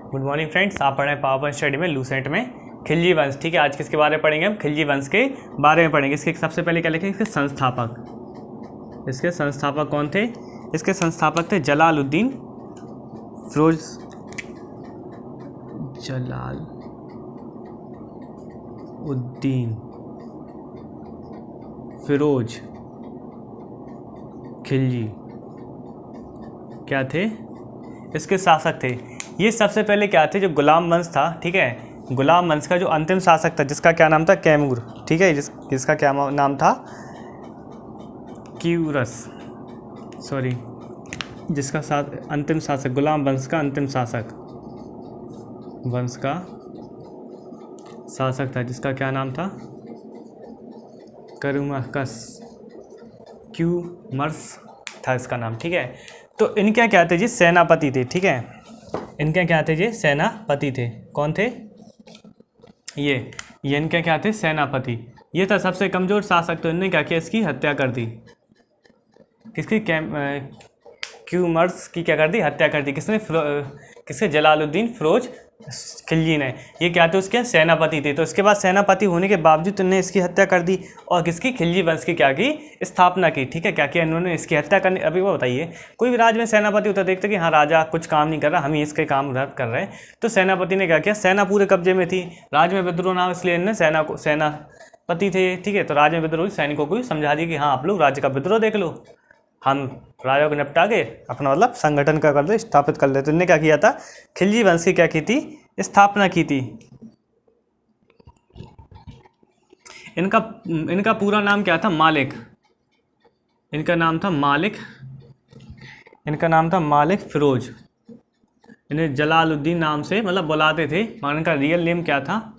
Good morning friends, आप पढ़ रहे हैं पावर पॉइंट स्टडी में लूसेंट में खिलजी वंश। ठीक है, आज किसके बारे में पढ़ेंगे हम? खिलजी वंश के बारे में पढ़ेंगे। इसके सबसे पहले क्या लिखेंगे? इसके संस्थापक। इसके संस्थापक कौन थे? इसके संस्थापक थे जलालुद्दीन फिरोज फिरोज खिलजी क्या थे? इसके शासक थे। ये सबसे पहले क्या थे? जो गुलाम वंश था, ठीक है, गुलाम वंश का जो अंतिम शासक था, जिसका क्या नाम था? कैमूर। ठीक है, जिसका क्या नाम था? क्यूरस, सॉरी, जिसका अंतिम शासक, गुलाम वंश का अंतिम शासक, वंश का शासक था, जिसका क्या नाम था? करुमकस क्यूमर्स था इसका नाम। ठीक है, तो इनके क्या थे जी? सेनापति थे। ठीक है, इनके क्या थे जी? सेनापति थे। कौन थे? ये इनके क्या थे? सेनापति। ये था सबसे कमज़ोर शासक, तो इन्होंने क्या किया? इसकी हत्या कर दी। किसकी? क्यूमर्स की क्या कर दी? हत्या कर दी। किसने? जलालुद्दीन फिरोज खिलजी ने। ये क्या थे? उसके सेनापति थे। तो इसके बाद सेनापति होने के बावजूद इन्होंने इसकी हत्या कर दी और किसकी? खिलजी वंश की क्या की? स्थापना की। ठीक है, क्या किया इन्होंने? इसकी हत्या करनी। अभी वो बताइए, कोई भी राज्य में सेनापति होता, देखते कि हाँ राजा कुछ काम नहीं कर रहा, हम ही इसके काम कर रहे हैं, तो सेनापति ने क्या किया? सेना पूरे कब्जे में थी, राज्य में विद्रोह ना हो, इसलिए इन्होंने सेनापति थे। ठीक है, तो राज्य में विद्रोह सैनिकों को भी समझा दिया कि हाँ आप लोग राज्य का विद्रोह देख लो, हम राजा को निपटा के अपना मतलब संगठन का कर दे, स्थापित कर ले। तो इन्होंने क्या किया था? खिलजी वंश की क्या की थी? स्थापना की थी। इनका पूरा नाम क्या था? मालिक। इनका नाम था मालिक फिरोज। इन्हें जलालुद्दीन नाम से मतलब बुलाते थे, मगर इनका रियल नेम क्या था?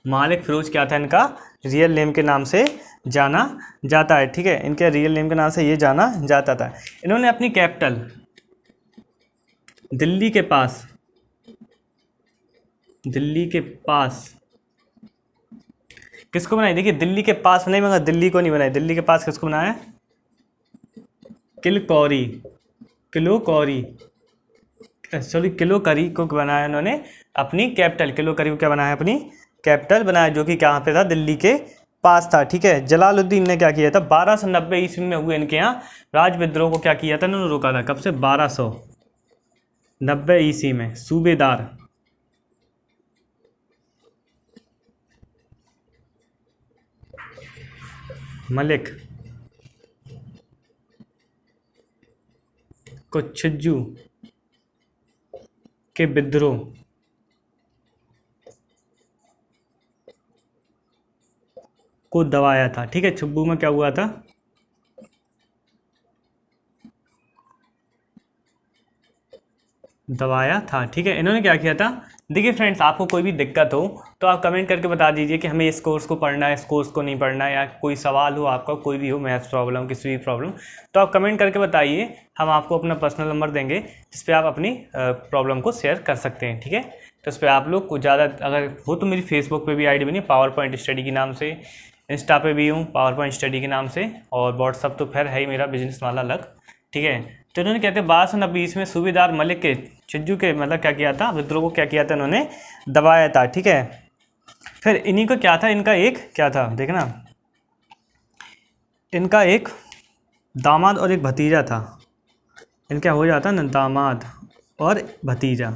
मालिक फिरोज क्या था? इनका रियल नेम के नाम से जाना जाता है। ठीक है, इनके रियल नेम के नाम से ये जाना जाता था। इन्होंने अपनी कैपिटल दिल्ली के पास किसको बनाई? देखिए, दिल्ली के पास नहीं, मगर दिल्ली को नहीं बनाई। दिल्ली के पास किसको बनाया? किलोकरी को बनाया इन्होंने अपनी कैपिटल। किलोकरी को क्या बनाया? अपनी कैपिटल बनाया, जो कि कहाँ पे था? दिल्ली के पास था। ठीक है, जलालुद्दीन ने क्या किया था? 1290 ईस्वी में हुए इनके यहाँ राज विद्रोह को क्या किया था? इन्होंने रोका था। कब से? 1290 ईस्वी में सूबेदार मलिक को छिज्जू के विद्रोह को दबाया था। ठीक है, छुब्बू में क्या हुआ था? दबाया था। ठीक है, इन्होंने क्या किया था? देखिए फ्रेंड्स, आपको कोई भी दिक्कत हो तो आप कमेंट करके बता दीजिए कि हमें इस कोर्स को पढ़ना है, इस कोर्स को नहीं पढ़ना है, या कोई सवाल हो आपका, कोई भी हो, मैथ्स प्रॉब्लम, किसी भी प्रॉब्लम, तो आप कमेंट करके बताइए। हम आपको अपना पर्सनल नंबर देंगे, जिस पर आप अपनी प्रॉब्लम को शेयर कर सकते हैं। ठीक है, तो इस पर आप लोग को ज़्यादा अगर हो तो मेरी फेसबुक पर भी ID बनी पावर पॉइंट स्टडी के नाम से, इंस्टा पे भी हूँ पावर पॉइंट स्टडी के नाम से, और व्हाट्सअप तो फिर है ही मेरा बिजनेस वाला अलग। ठीक है, तो इन्होंने कहते हैं 1290 ईस्वी में सूबेदार मलिक के छिज्जू के मतलब क्या किया था? विद्रोह को क्या किया था? इन्होंने दबाया था। ठीक है, फिर इन्हीं को क्या था? इनका एक क्या था? देखना, इनका एक दामाद और एक भतीजा था। इनका हो जाता ना, दामाद और भतीजा।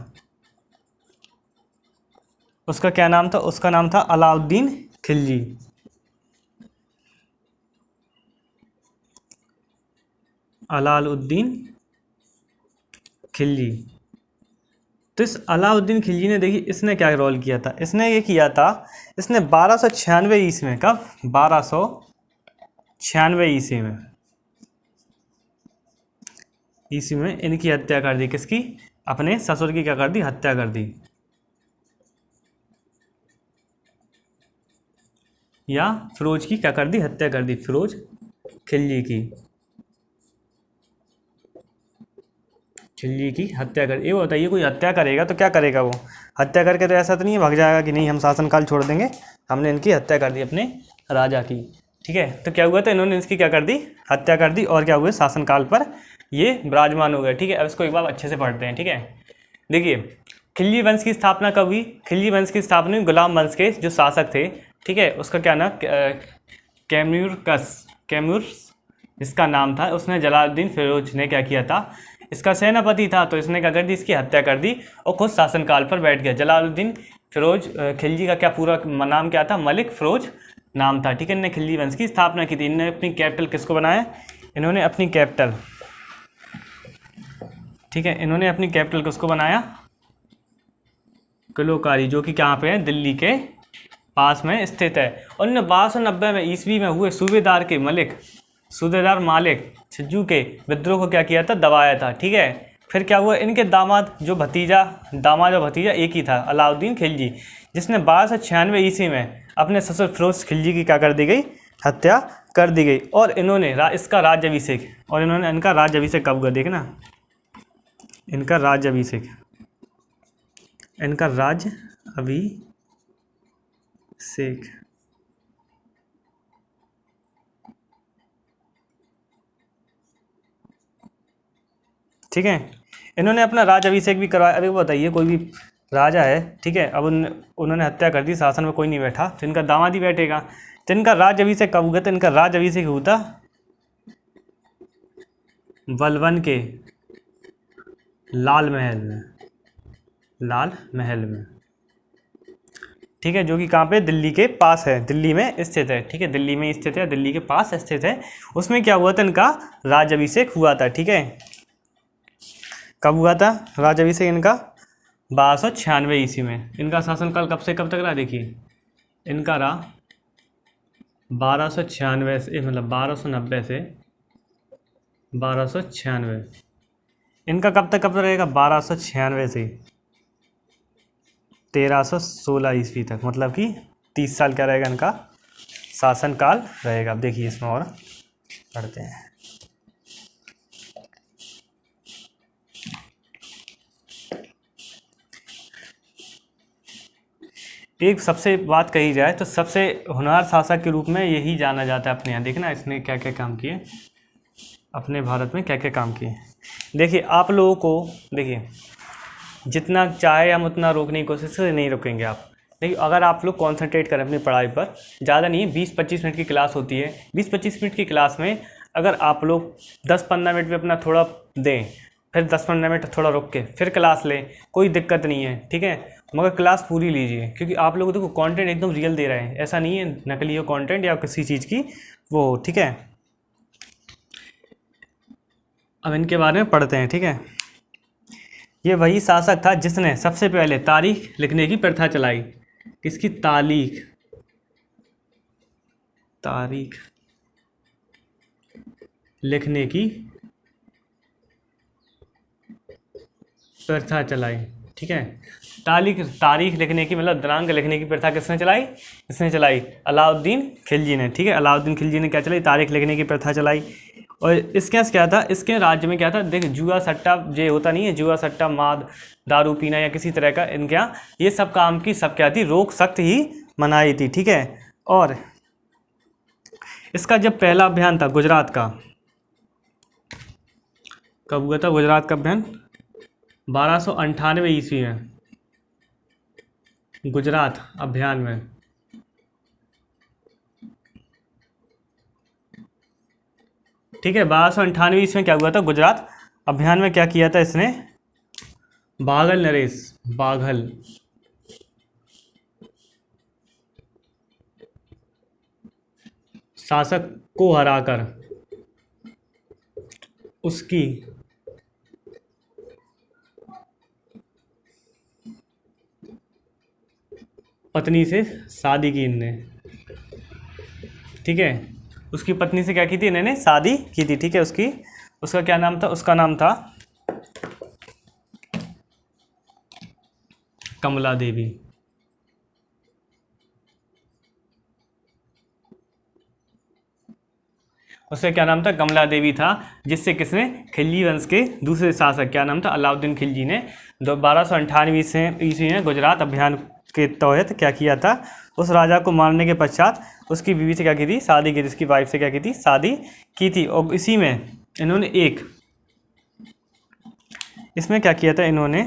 उसका क्या नाम था? उसका नाम था अलाउद्दीन खिलजी। अलाउद्दीन खिलजी। तो इस अलाउद्दीन खिलजी ने, देखिए इसने क्या रोल किया था? इसने ये किया था, इसने 1296 ईस्वी में, कब? 1296 ईस्वी में इनकी हत्या कर दी। किसकी? अपने ससुर की क्या कर दी? हत्या कर दी, या फिरोज की क्या कर दी? हत्या कर दी, फिरोज खिलजी की हत्या कर। ये बताइए, कोई हत्या करेगा तो क्या करेगा? वो हत्या करके तो ऐसा तो नहीं है भाग जाएगा कि नहीं हम शासनकाल छोड़ देंगे, हमने इनकी हत्या कर दी अपने राजा की। ठीक है, तो क्या हुआ था? इन्होंने इसकी क्या कर दी? हत्या कर दी, और क्या हुए? शासनकाल पर ये विराजमान हो गए। ठीक है, अब इसको एक बार अच्छे से पढ़ते हैं। ठीक है, देखिए, खिलजी वंश की स्थापना कब हुई? खिलजी वंश की स्थापना हुई गुलाम वंश के जो शासक थे, ठीक है, उसका क्या नाम, कैम्यूरस इसका नाम था। उसने जलालुद्दीन फिरोज ने क्या किया था, इसका सेनापति था, तो इसने क्या कर दी, इसकी हत्या कर दी और खुद शासनकाल पर बैठ गया। जलालुद्दीन फिरोज खिलजी का क्या पूरा नाम क्या था, मलिक फिरोज नाम था, ठीक है। इन्होंने खिलजी वंश की स्थापना की थी। इन्होंने अपनी कैपिटल किसको बनाया, इन्होंने अपनी कैपिटल, ठीक है, इन्होंने अपनी कैपिटल किसको बनाया, किलोकारी, जो कि कहाँ पे है, दिल्ली के पास में स्थित है। 1290 में ईस्वी में हुए सूबेदार मालिक छज्जू के विद्रोह को क्या किया था, दबाया था, ठीक है। फिर क्या हुआ, इनके दामाद और भतीजा एक ही था, अलाउद्दीन खिलजी, जिसने 1296 ईस्वी में अपने ससुर फिरोज खिलजी की क्या कर दी गई, हत्या कर दी गई। और इन्होंने इनका राज्याभिषेक कब हुआ, देखना, इनका राज्याभिषेक ठीक है। इन्होंने अपना राज्याभिषेक भी करवाया। अभी बताइए, कोई भी राजा है, ठीक है, अब उन्होंने हत्या कर दी, शासन में कोई नहीं बैठा, तो इनका दामाद ही बैठेगा। तो इनका राज्याभिषेक कब हुआ था, इनका राज्याभिषेक हुआ था बलबन के लाल महल में, ठीक है, जो कि कहाँ पे, दिल्ली के पास है, दिल्ली में स्थित है, ठीक है, दिल्ली में स्थित है, दिल्ली के पास स्थित है। उसमें क्या हुआ था, इनका राज्याभिषेक हुआ था, ठीक है। कब हुआ था राज्याभिषेक इनका, 1296 ईस्वी में। इनका शासनकाल कब से कब तक रहा, देखिए, इनका रहा 1296 से, मतलब 1290 से 1296। इनका कब तक रहेगा, 1296 से 1316 ईस्वी तक, मतलब कि 30 साल क्या रहेगा इनका शासनकाल रहेगा। अब देखिए इसमें और पढ़ते हैं। एक सबसे बात कही जाए तो सबसे होनहार शासक के रूप में यही जाना जाता है अपने यहाँ। देखना इसने क्या क्या काम किए, अपने भारत में क्या क्या काम किए। देखिए आप लोगों को, देखिए जितना चाहे हम उतना रोकने की कोशिश से नहीं रोकेंगे आप। देखिए अगर आप लोग कंसंट्रेट करें अपनी पढ़ाई पर, ज़्यादा नहीं है, 20-25 मिनट की क्लास होती है, 20-25 मिनट की क्लास में अगर आप लोग 10-15 मिनट में अपना थोड़ा दें, फिर 10-15 मिनट थोड़ा रुक के फिर क्लास लें, कोई दिक्कत नहीं है, ठीक है, मगर क्लास पूरी लीजिए, क्योंकि आप लोगों को देखो कंटेंट एकदम रियल दे रहे हैं, ऐसा नहीं है नकली हो कंटेंट या किसी चीज़ की वो, ठीक है। अब इनके बारे में पढ़ते हैं, ठीक है। ये वही शासक था जिसने सबसे पहले तारीख लिखने की प्रथा चलाई। किसकी, तारीख लिखने की प्रथा चलाई, ठीक है। तारीख लिखने की मतलब दिनांक लिखने की प्रथा किसने चलाई, अलाउद्दीन खिलजी ने, ठीक है। अलाउद्दीन खिलजी ने क्या चलाई, तारीख लिखने की प्रथा चलाई। और इसके यहाँ क्या था, इसके राज्य में क्या था, देख जुआ सट्टा ये होता नहीं है, जुआ सट्टा माद दारू पीना या किसी तरह का, इनके यहाँ ये सब काम की सब क्या थी, रोक सख्त ही मनाई थी, ठीक है। और इसका जब पहला अभियान था गुजरात का, कब हुआ था गुजरात का अभियान, 1298 ईस्वी में, गुजरात अभियान में, ठीक है। 1298 ईस्वी में क्या हुआ था, गुजरात अभियान में क्या किया था इसने, बाघल शासक को हराकर उसकी पत्नी से शादी की इनने, ठीक है। उसकी पत्नी से क्या की थी इन्होंने, शादी की थी, ठीक है। उसका क्या नाम था, उसका नाम था कमला देवी। उसका क्या नाम था, कमला देवी था, जिससे किसने, खिलजी वंश के दूसरे शासक, क्या नाम था, अलाउद्दीन खिलजी ने 1298 ईस्वी में गुजरात अभियान के तहत क्या किया था, उस राजा को मारने के पश्चात उसकी बीवी से क्या की थी, शादी की थी, उसकी वाइफ से क्या की थी, शादी की थी। और इसी में इन्होंने इसमें क्या किया था, इन्होंने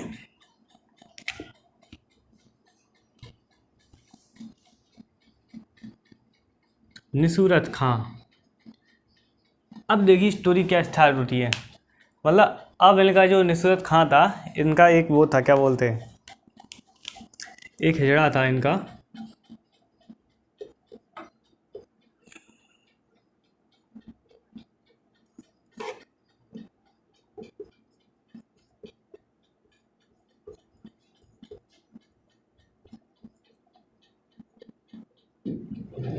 निसूरत खां। अब देखिए स्टोरी क्या स्टार्ट होती है। मतलब अब इनका जो निसूरत खां था, इनका एक वो था, क्या बोलते हैं, एक हिजड़ा था इनका।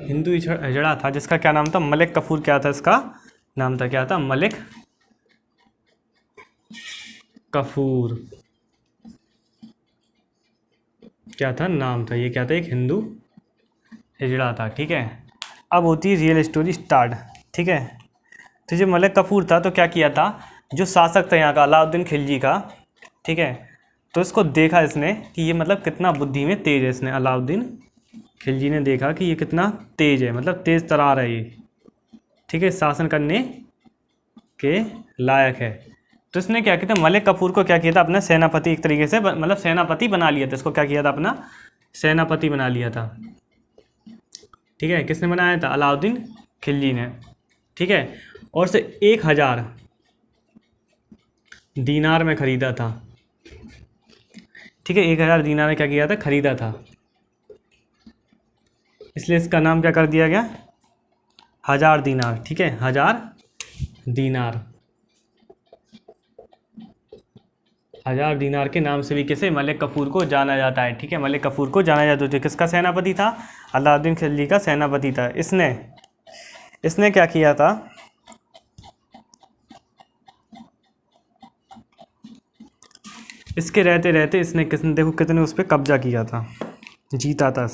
हिंदू हिजड़ा था जिसका क्या नाम था, मलिक कफूर। क्या था इसका नाम था, क्या था, मलिक कफूर क्या था नाम था। ये क्या था, एक हिंदू हिजड़ा था, ठीक है। अब होती है रियल स्टोरी स्टार्ट, ठीक है। तो जो मलिक कफूर था, तो क्या किया था, जो शासक था यहाँ का अलाउद्दीन खिलजी का, ठीक है। तो इसको देखा इसने कि ये मतलब कितना बुद्धि में तेज है। इसने अलाउद्दीन खिलजी ने देखा कि ये कितना तेज है, मतलब तेज तरार है ये, ठीक है, शासन करने के लायक है। तो इसने क्या किया था, मलिक कफूर को क्या किया था, अपना सेनापति एक तरीके से मतलब सेनापति बना लिया था। इसको क्या किया था, अपना सेनापति बना लिया था, ठीक है। किसने बनाया था, अलाउद्दीन खिलजी ने, ठीक है। और से 1000 दीनार में ख़रीदा था, ठीक है। 1000 दीनार में क्या किया था, ख़रीदा था। इसलिए इसका नाम क्या कर दिया गया, 1000 दीनार, ठीक है, 1000 दीनार। 1000 दीनार के नाम से भी किसे, मलिक कफूर को जाना जाता है, ठीक है। मलिक कफूर को जाना जाता है। किसका सेनापति था, अलाउद्दीन खिलजी का सेनापति था। इसने क्या किया था, इसके रहते रहते इसने किसने, देखो कितने उस पर कब्जा किया था, जीता था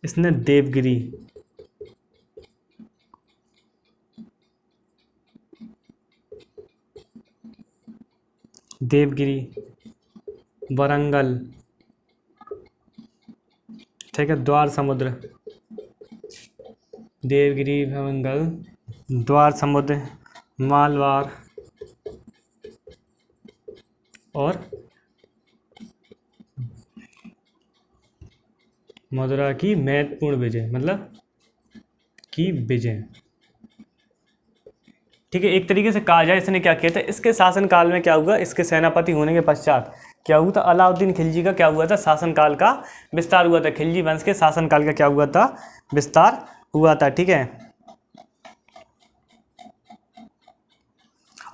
इसने देवगिरी, वरंगल, ठीक है, द्वार समुद्र, देवगिरी, वरंगल, द्वार समुद्र, मालवार और मदुरा की महत्वपूर्ण विजय, मतलब की विजय, ठीक है। एक तरीके से कहा जाए इसने क्या किया था, इसके शासनकाल में क्या हुआ, इसके सेनापति होने के पश्चात क्या हुआ था, अलाउद्दीन खिलजी का क्या हुआ था, शासनकाल का विस्तार हुआ था। खिलजी वंश के शासनकाल का क्या हुआ था, विस्तार हुआ था, ठीक है।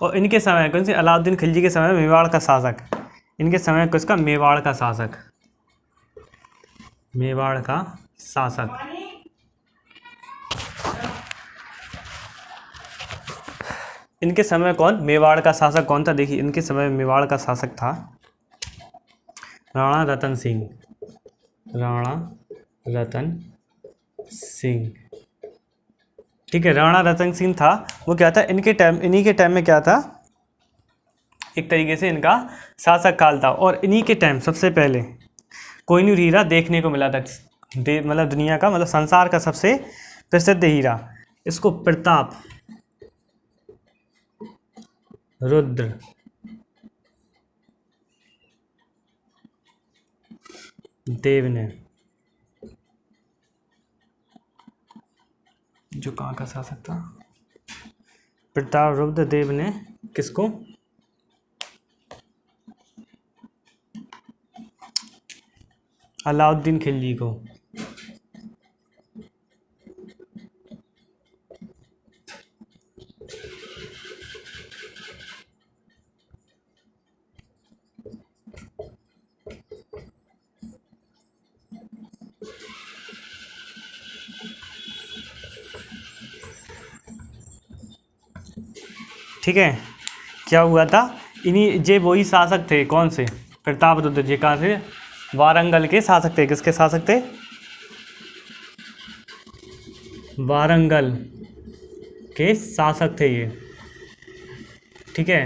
और इनके समय कौन से, अलाउद्दीन खिलजी के समय में मेवाड़ का शासक, इनके समय किसका, मेवाड़ का शासक, मेवाड़ का शासक, इनके समय कौन, मेवाड़ का शासक कौन था, देखिए इनके समय मेवाड़ का शासक था राणा रतन सिंह, राणा रतन सिंह, ठीक है। राणा रतन सिंह था, वो क्या था, इन्हीं के टाइम में क्या था, एक तरीके से इनका शासक काल था। और इन्हीं के टाइम सबसे पहले कोहिनूर हीरा देखने को मिला था, मतलब दुनिया का, मतलब संसार का सबसे प्रसिद्ध हीरा। इसको प्रताप रुद्र देव ने, जो कहाँ का शासक था, प्रताप रुद्र देव ने किसको, अलाउद्दीन खिलजी को, ठीक है। क्या हुआ था, इन्हीं जे वही शासक थे, कौन से, प्रताप रुद्र जी, कहाँ से, वारंगल के शासक थे। किसके शासक थे, वारंगल के शासक थे ये, ठीक है।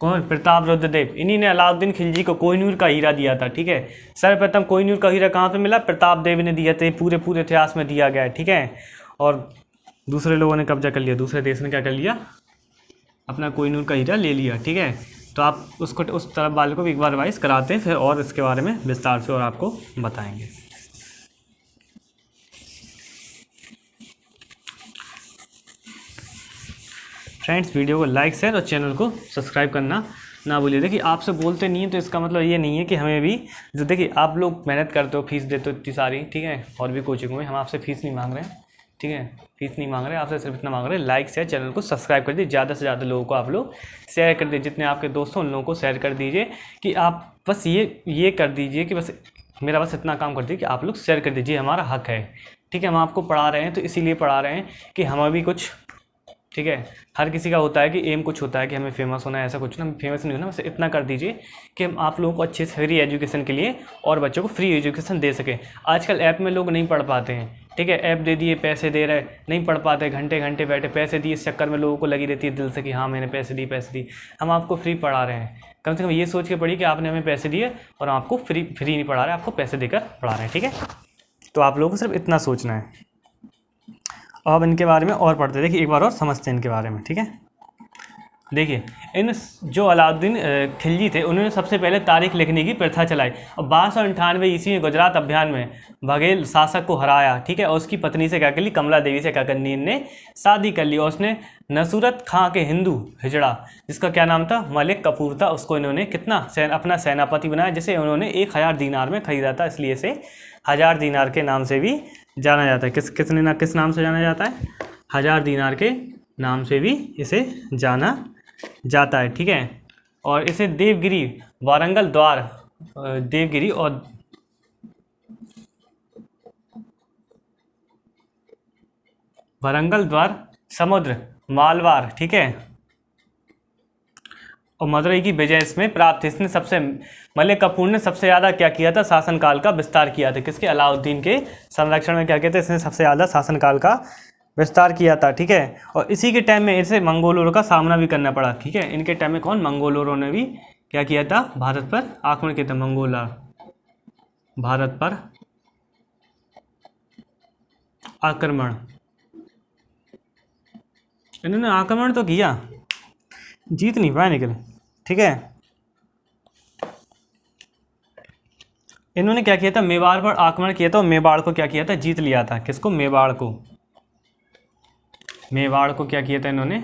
कौन, प्रताप रुद्रदेव। इन्हीं ने अलाउद्दीन खिलजी को कोहिनूर का हीरा दिया था, ठीक है। सर्वप्रथम कोहिनूर का हीरा कहाँ पे मिला, प्रताप देव ने दिया था, पूरे इतिहास में दिया गया है, ठीक है। और दूसरे लोगों ने कब्जा कर लिया, दूसरे देश ने क्या कर लिया, अपना कोहिनूर का हीरा ले लिया, ठीक है। तो आप उसको उस तरफ वाले को भी एक बार रिवाइज कराते हैं, फिर और इसके बारे में विस्तार से और आपको बताएंगे। फ्रेंड्स वीडियो को लाइक शेयर और चैनल को सब्सक्राइब करना ना भूलिए। देखिए आपसे बोलते नहीं है तो इसका मतलब ये नहीं है कि हमें भी जो, देखिए आप लोग मेहनत करते हो, फीस देते हो इतनी सारी, ठीक है, और भी कोचिंग में, हम आपसे फीस नहीं मांग रहे हैं, ठीक है, फीस नहीं मांग रहे हैं आपसे, सिर्फ इतना मांग रहे हैं लाइक शेयर, चैनल को सब्सक्राइब कर दीजिए, ज़्यादा से ज़्यादा लोगों को आप लोग शेयर कर दीजिए, जितने आपके दोस्त हैं उन लोगों को शेयर कर दीजिए कि आप बस ये कर दीजिए कि बस मेरा बस इतना काम कर दीजिए कि आप लोग शेयर कर दीजिए, हमारा हक है, ठीक है। हम आपको पढ़ा रहे हैं तो इसीलिए पढ़ा रहे हैं कि हमें भी कुछ, ठीक है, हर किसी का होता है कि एम कुछ होता है कि हमें फेमस होना है, ऐसा कुछ ना, फेमस नहीं होना, बस इतना कर दीजिए कि हम आप लोगों को अच्छे से फ्री एजुकेशन के लिए और बच्चों को फ्री एजुकेशन दे सकें। आजकल ऐप में लोग नहीं पढ़ पाते हैं, ठीक है, ऐप दे दिए, पैसे दे रहे, नहीं पढ़ पाते, घंटे घंटे बैठे पैसे दिए, इस चक्कर में लोगों को लगी रहती है दिल से कि हाँ मैंने पैसे दी। हम आपको फ्री पढ़ा रहे हैं, कम से कम ये सोच के पढ़िए कि आपने हमें पैसे दिए और हम आपको फ्री नहीं पढ़ा रहे, आपको पैसे देकर पढ़ा रहे हैं, ठीक है। तो आप लोगों को सिर्फ इतना सोचना है। अब इनके बारे में और पढ़ते, देखिए एक बार और समझते हैं इनके बारे में, ठीक है। देखिए इन जो अलाउद्दीन खिलजी थे, उन्होंने सबसे पहले तारीख लिखने की प्रथा चलाई और 1298 ईस्वी में गुजरात अभियान में बघेल शासक को हराया, ठीक है, और उसकी पत्नी से क्या कर ली, कमला देवी से क्या कर ली, इनने शादी कर ली और उसने नसूरत खां के हिंदू हिजड़ा, जिसका क्या नाम था, मलिक कफूर था, उसको इन्होंने कितना अपना सेनापति बनाया, जिसे उन्होंने 1000 दीनार में खरीदा था, इसलिए इसे 1000 दीनार के नाम से भी जाना जाता है। किस नाम से जाना जाता है, 1000 दीनार के नाम से भी इसे जाना जाता है, ठीक है। और इसे देवगिरी वारंगल द्वार, देवगिरी और वारंगल द्वार समुद्र मालवार, ठीक है, और मदुरई की विजय इसमें प्राप्त थी। इसने सबसे, मलिक कफूर ने सबसे ज़्यादा क्या किया था, शासनकाल का विस्तार किया था, किसके, अलाउद्दीन के संरक्षण में क्या किया था, इसने सबसे ज़्यादा शासनकाल का विस्तार किया था, ठीक है। और इसी के टाइम में इसे मंगोलों का सामना भी करना पड़ा, ठीक है। इनके टाइम में कौन, मंगोलों ने भी क्या किया था, भारत पर आक्रमण किया था, मंगोला भारत पर आक्रमण, इन्होंने आक्रमण तो किया, जीत नहीं पाए निकल, ठीक है। इन्होंने क्या किया था, मेवाड़ पर आक्रमण किया था और मेवाड़ को क्या किया था, जीत लिया था, किसको, मेवाड़ को क्या किया था इन्होंने,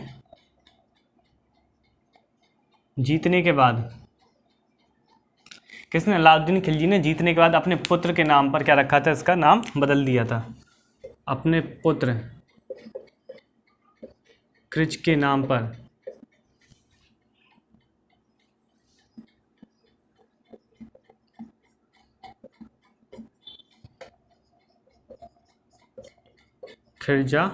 जीतने के बाद, किसने, अलाउद्दीन खिलजी ने जीतने के बाद अपने पुत्र के नाम पर क्या रखा था, इसका नाम बदल दिया था, अपने पुत्र क्रिच के नाम पर खिरजा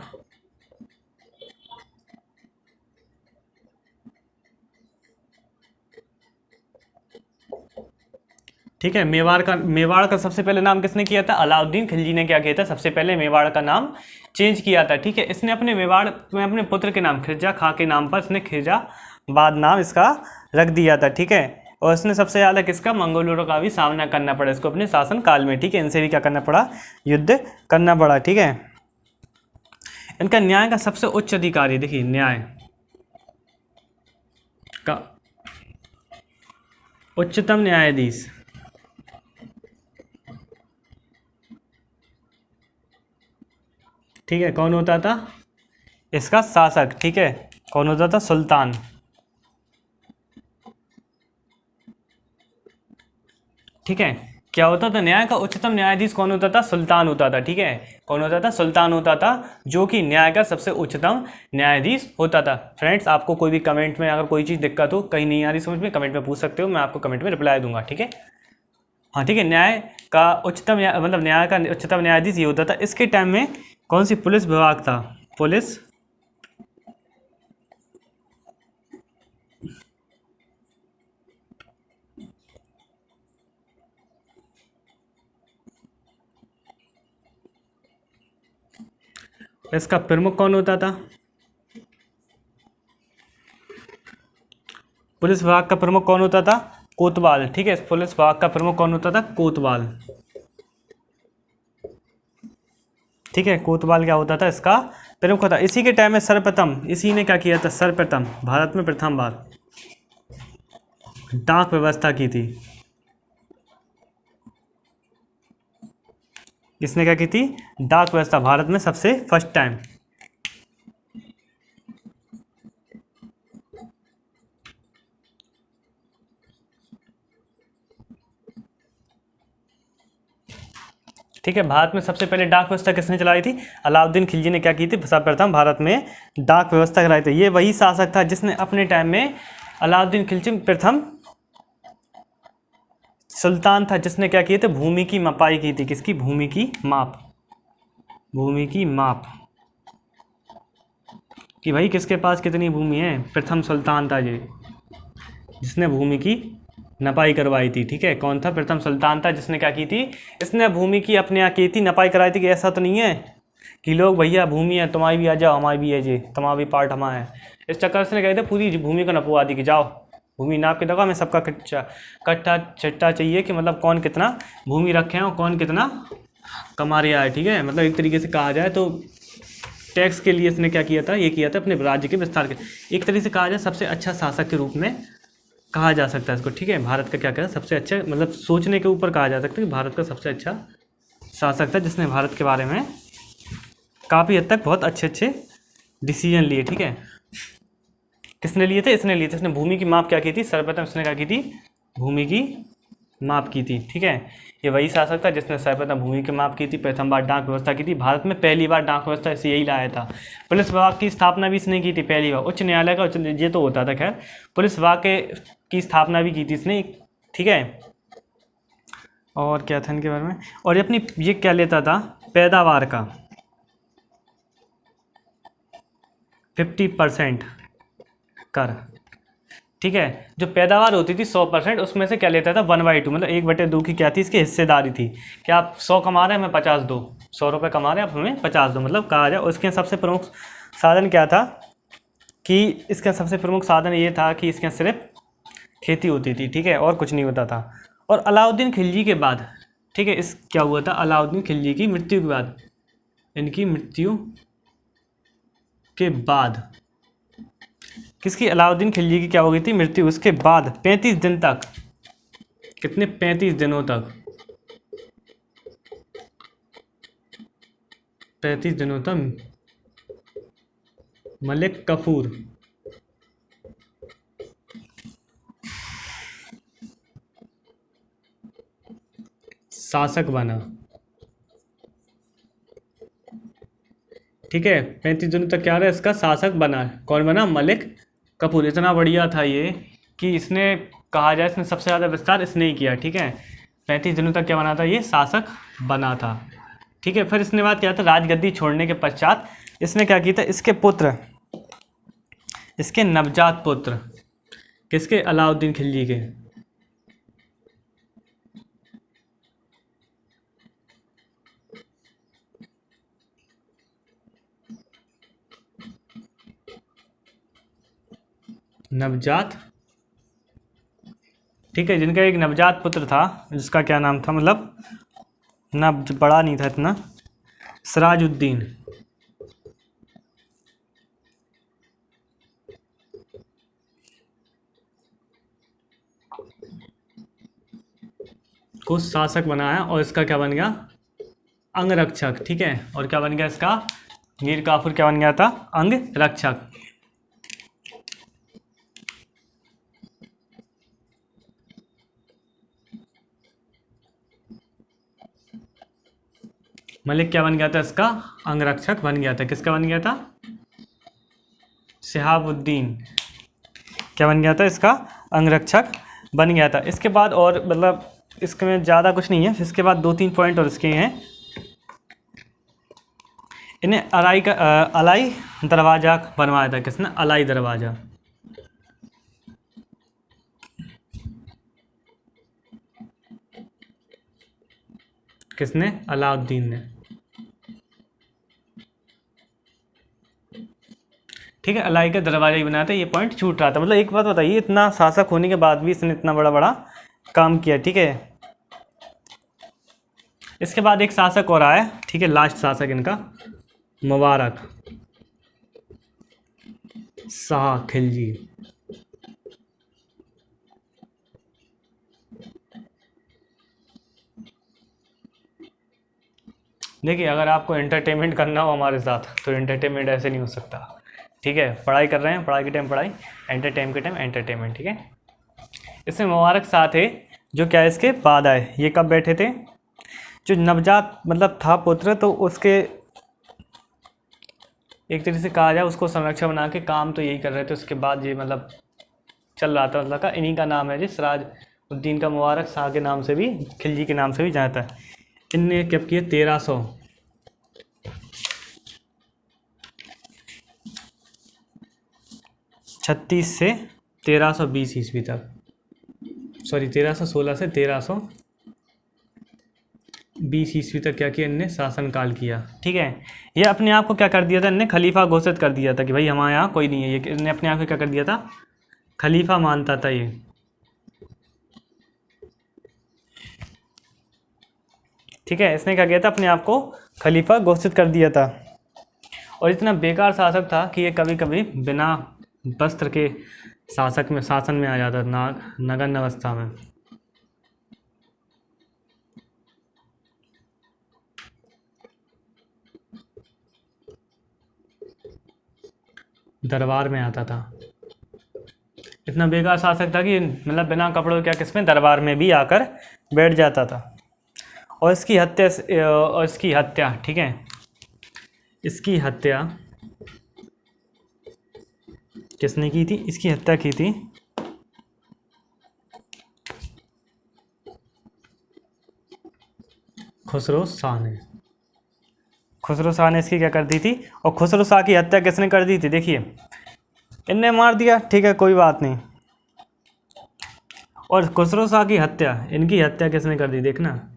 ठीक है। मेवाड़ का सबसे पहले नाम किसने किया था, अलाउद्दीन खिलजी ने क्या किया था, सबसे पहले मेवाड़ का नाम चेंज किया था, ठीक है। इसने अपने मेवाड़ में अपने पुत्र के नाम खिरजा खां के नाम पर इसने खिरजाबाद नाम इसका रख दिया था, ठीक है। और इसने सबसे ज़्यादा किसका, मंगोलों का भी सामना करना पड़ा इसको अपने शासन काल में, ठीक है। इनसे भी क्या करना पड़ा, युद्ध करना पड़ा, ठीक है। इनका न्याय का सबसे उच्च अधिकारी, देखिए न्याय का उच्चतम न्यायाधीश, ठीक है, कौन होता था, इसका शासक, ठीक है, कौन होता था, सुल्तान, ठीक है। क्या होता था, न्याय का उच्चतम न्यायाधीश कौन होता था, सुल्तान होता था, ठीक है, कौन होता था, सुल्तान होता था, जो कि न्याय का सबसे उच्चतम न्यायाधीश होता था। फ्रेंड्स आपको कोई भी कमेंट में अगर कोई चीज़ दिक्कत हो, कहीं नहीं आ रही समझ में, कमेंट में पूछ सकते हो, मैं आपको कमेंट में रिप्लाई दूंगा, ठीक है। हाँ ठीक है, न्याय का उच्चतम मतलब न्याय का उच्चतम न्यायाधीश ये होता था। इसके टाइम में कौन सी पुलिस विभाग था, पुलिस इसका प्रमुख कौन होता था, पुलिस विभाग का प्रमुख कौन होता था, कोतवाल, ठीक है। पुलिस विभाग का प्रमुख कौन होता था, कोतवाल, ठीक है। कोतवाल क्या होता था, इसका प्रमुख होता। इसी के टाइम में सर्वप्रथम इसी ने क्या किया था, सर्वप्रथम भारत में प्रथम बार डाक व्यवस्था की थी। इसने क्या की थी, डाक व्यवस्था, भारत में सबसे फर्स्ट टाइम ठीक है। भारत में सबसे पहले डाक व्यवस्था किसने चलाई थी? अलाउद्दीन खिलजी ने क्या की थी? सर्वप्रथम भारत में डाक व्यवस्था कराई थी। ये वही शासक था जिसने अपने टाइम में, अलाउद्दीन खिलजी प्रथम सुल्तान था जिसने क्या किए थे? भूमि की मपाई की थी। किसकी? भूमि की माप। भूमि की माप कि भाई किसके पास कितनी भूमि है। प्रथम सुल्तान था ये जिसने भूमि की नपाई करवाई थी। ठीक है, कौन था? प्रथम सुल्तान था जिसने क्या की थी? इसने भूमि की अपने यहाँ की थी, नपाई कराई थी। कि ऐसा तो नहीं है कि लोग भैया भूमि है तुम्हारी भी आ जाओ, हमारी भी है जी, तुम्हारा भी पार्ट हमारा है। इस चक्कर से कहते पूरी भूमि को नपवा दी कि जाओ भूमि नाप के देखो, हमें सबका कट्टा चिट्टा चाहिए कि मतलब कौन कितना भूमि रखे हैं और कौन कितना कमा रहा है। ठीक है, मतलब एक तरीके से कहा जाए तो टैक्स के लिए इसने क्या किया था? ये किया था अपने राज्य के विस्तार के। एक तरीके से कहा जाए सबसे अच्छा शासक के रूप में कहा जा सकता है इसको। ठीक है, भारत का क्या कहा? सबसे अच्छा, मतलब सोचने के ऊपर कहा जा सकता है कि भारत का सबसे अच्छा शासक था जिसने भारत के बारे में काफ़ी हद तक बहुत अच्छे अच्छे डिसीजन लिए। ठीक है, किसने लिए थे? इसने लिए थे। इसने भूमि की माप क्या की थी? सर्वप्रथम इसने क्या की थी? भूमि की माप की थी। ठीक है, ये वही शासक था जिसने सर्वप्रथम भूमि की माप की थी, प्रथम बार डाक व्यवस्था की थी। भारत में पहली बार डाक व्यवस्था इसे यही लाया था। पुलिस विभाग की स्थापना भी इसने की थी पहली बार। उच्च न्यायालय का ये तो होता था, खैर पुलिस विभाग की स्थापना भी की थी इसने। ठीक है, और क्या था इनके बारे में? और ये अपनी ये क्या लेता था? पैदावार का 50% कर। ठीक है, जो पैदावार होती थी 100%, उसमें से क्या लेता था? 1/2, मतलब 1/2 की क्या थी? इसकी हिस्सेदारी थी कि आप 100 कमा रहे हैं, हमें 50 दो। 100 रुपये कमा रहे हैं, आप हमें 50 दो, मतलब कहा जाए। उसके सबसे प्रमुख साधन क्या था? कि इसका सबसे प्रमुख साधन ये था कि इसके सिर्फ खेती होती थी। ठीक है, और कुछ नहीं होता था। और अलाउद्दीन खिलजी के बाद, ठीक है, इस क्या हुआ था? अलाउद्दीन खिलजी की मृत्यु के बाद, इनकी मृत्यु के बाद, किसकी? अलाउद्दीन खिलजी की क्या हो गई थी? मृत्यु। उसके बाद 35 दिन तक, कितने? 35 दिनों तक, 35 दिनों तक मलिक कफूर शासक बना। ठीक है, 35 दिनों तक क्या रहा? इसका शासक बना। कौन बना? मलिक कफूर। इतना बढ़िया था ये कि इसने, कहा जाए इसने सबसे ज़्यादा विस्तार इसने ही किया। ठीक है, 35 दिनों तक क्या बना था? ये शासक बना था। ठीक है, फिर इसने बात किया था राजगद्दी छोड़ने के पश्चात इसने क्या किया था? इसके पुत्र, इसके नवजात पुत्र, किसके? अलाउद्दीन खिलजी के। नवजात, ठीक है, जिनका एक नवजात पुत्र था, जिसका क्या नाम था? मतलब ना बड़ा नहीं था इतना, सिराजुद्दीन को शासक बनाया। और इसका क्या बन गया? अंगरक्षक। ठीक है, और क्या बन गया इसका? मीर काफूर क्या बन गया था? अंगरक्षक। मलिक क्या बन गया था? इसका अंगरक्षक बन गया था। किसका बन गया था? शिहाबुद्दीन क्या बन गया था? इसका अंगरक्षक बन गया था। इसके बाद और मतलब इसमें ज़्यादा कुछ नहीं है। इसके बाद 2-3 पॉइंट और इसके हैं। इन्हें अलाई दरवाज़ा बनवाया था। किसने? अलाई दरवाज़ा। किसने? अलाउद्दीन ने। ठीक है, अलाई का दरवाजा ही बनाया था। ये पॉइंट छूट रहा था। मतलब एक बात बताइए, इतना शासक होने के बाद भी इसने इतना बड़ा बड़ा काम किया। ठीक है, इसके बाद एक शासक और आया। ठीक है, लास्ट शासक इनका मुबारक शाह खिलजी। देखिए, अगर आपको एंटरटेनमेंट करना हो हमारे साथ तो एंटरटेनमेंट ऐसे नहीं हो सकता। ठीक है, पढ़ाई कर रहे हैं, पढ़ाई के टाइम पढ़ाई, एंटरटेन के टाइम एंटरटेनमेंट। ठीक है, इसमें मुबारक शाह थे जो क्या इसके बाद आए। ये कब बैठे थे? जो नवजात मतलब था पुत्र, तो उसके एक तरीके से कहा जाए उसको संरक्षक बना के काम तो यही कर रहे थे। उसके बाद ये मतलब चल रहा था मतलब का। इन्हीं का नाम है जी सिराजुद्दीन का मुबारक शाह के नाम से भी, खिलजी के नाम से भी जानता है। इनने कब किए 1336 से 1320 ईस्वी तक, सॉरी 1316 से 1320 ईस्वी तक क्या किया इनने, शासनकाल किया। ठीक है, ये अपने आप को क्या कर दिया था इनने, खलीफा घोषित कर दिया था कि भाई हमारे यहाँ कोई नहीं है। ये इन्हें अपने आप को क्या कर दिया था, खलीफा मानता था ये। ठीक है, इसने क्या किया था, अपने आप को खलीफा घोषित कर दिया था। और इतना बेकार शासक था कि ये कभी कभी बिना वस्त्र के शासन में आ जाता नगन अवस्था में। दरबार में आता था। इतना बेकार शासक था कि मतलब बिना कपड़ों क्या किसमें, दरबार में भी आकर बैठ जाता था। और इसकी हत्या ठीक है, इसकी हत्या किसने की थी, इसकी हत्या की थी खुसरो शाह ने। खुसरो शाह ने इसकी क्या कर दी थी, और खुसरो शाह की हत्या किसने कर दी थी, देखिए इनने मार दिया, ठीक है कोई बात नहीं। और खुसरो शाह की हत्या, इनकी हत्या किसने कर दी, देखना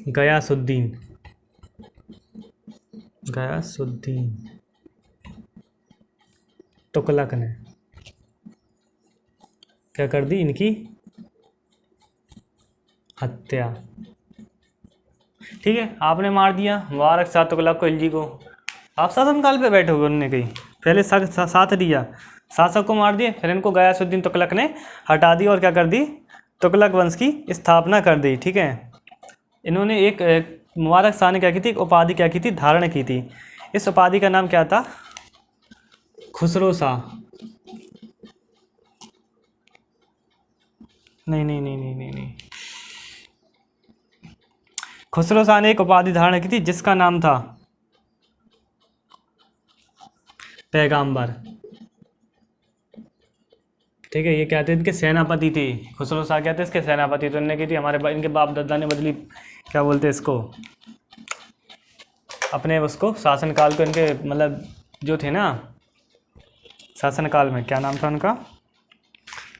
गयासुद्दीन तुगलक ने क्या कर दी, इनकी हत्या। ठीक है, आपने मार दिया मुबारक शाह तुगलक को, खिलजी को। आप शासनकाल पे बैठे हुए, उन्होंने कही पहले साथ दिया, शासक को मार दिए, फिर इनको गयासुद्दीन तुगलक ने हटा दी और क्या कर दी, तुगलक वंश की स्थापना कर दी। ठीक है, इन्होंने एक मुबारक शाह ने क्या की थी, एक उपाधि क्या की थी, धारण की थी। इस उपाधि का नाम क्या था, खुसरो शाह। नहीं, खुसरो शाह ने एक उपाधि धारण की थी जिसका नाम था पैगंबर। ठीक है, ये क्या थे, इनके सेनापति थे। खुसरो शाह क्या थे, इसके सेनापति। तो इन्होंने की थी, इनके बाप दादा ने बदली, क्या बोलते इसको, अपने उसको शासनकाल को, इनके मतलब जो थे ना शासनकाल में, क्या नाम था उनका,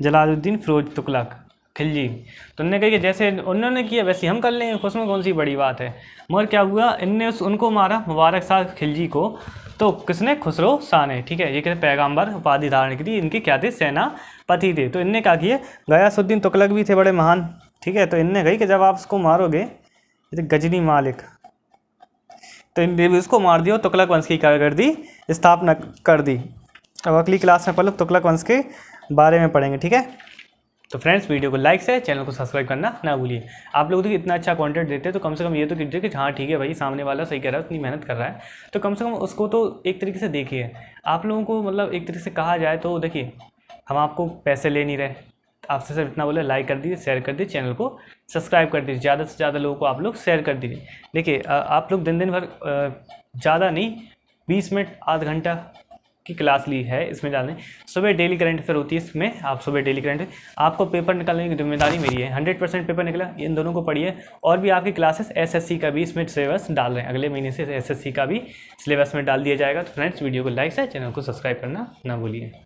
जलालुद्दीन फिरोज तुगलक खिलजी। तो उन्होंने कहा कि जैसे उन्होंने किया वैसे हम कर लेंगे, उसमें कौन सी बड़ी बात है। मगर क्या हुआ, इनने उनको मारा मुबारक शाह खिलजी को, तो किसने, खुसरो शाह ने। ठीक है, ये कहते पैगंबर उपाधि धारण की थी, इनके क्या थे, सेनापति थे। तो इनने क्या किए, गयासुद्दीन तुगलक भी थे बड़े महान। ठीक है, तो इनने कही कि जब आप उसको मारोगे, गजनी मालिक, तो इनने भी उसको मार दिया, तुगलक वंश की क्या कर दी, स्थापना कर दी। अब अगली क्लास में पहले तुगलक वंश के बारे में पढ़ेंगे। ठीक है, तो फ्रेंड्स वीडियो को लाइक से चैनल को सब्सक्राइब करना ना भूलिए। आप लोग देखिए इतना अच्छा कंटेंट देते हैं, तो कम से कम ये तो कीजिए कि हाँ ठीक है भाई, सामने वाला सही कह रहा है, उतनी मेहनत कर रहा है, तो कम से कम उसको तो एक तरीके से देखिए। आप लोगों को मतलब एक तरीके से कहा जाए तो देखिए, हम आपको पैसे ले नहीं रहे, आपसे सिर्फ इतना बोले, लाइक कर दीजिए, शेयर कर दीजिए, चैनल को सब्सक्राइब कर दीजिए, ज़्यादा से ज़्यादा लोगों को आप लोग शेयर कर दीजिए। देखिए आप लोग दिन भर ज़्यादा नहीं, 20 मिनट आध घंटा की क्लास ली है, इसमें डालने सुबह डेली करंट अफेयर होती है, इसमें आप सुबह डेली करंट, आपको पेपर निकालने की जिम्मेदारी मेरी है। 100% पेपर निकला, इन दोनों को पढ़िए। और भी आपकी क्लासेस एसएससी का भी इसमें सिलेबस डाल रहे हैं, अगले महीने से एसएससी का भी सिलेबस में डाल दिया जाएगा। तो फ्रेंड्स वीडियो को लाइक से चैनल को सब्सक्राइब करना ना भूलिए।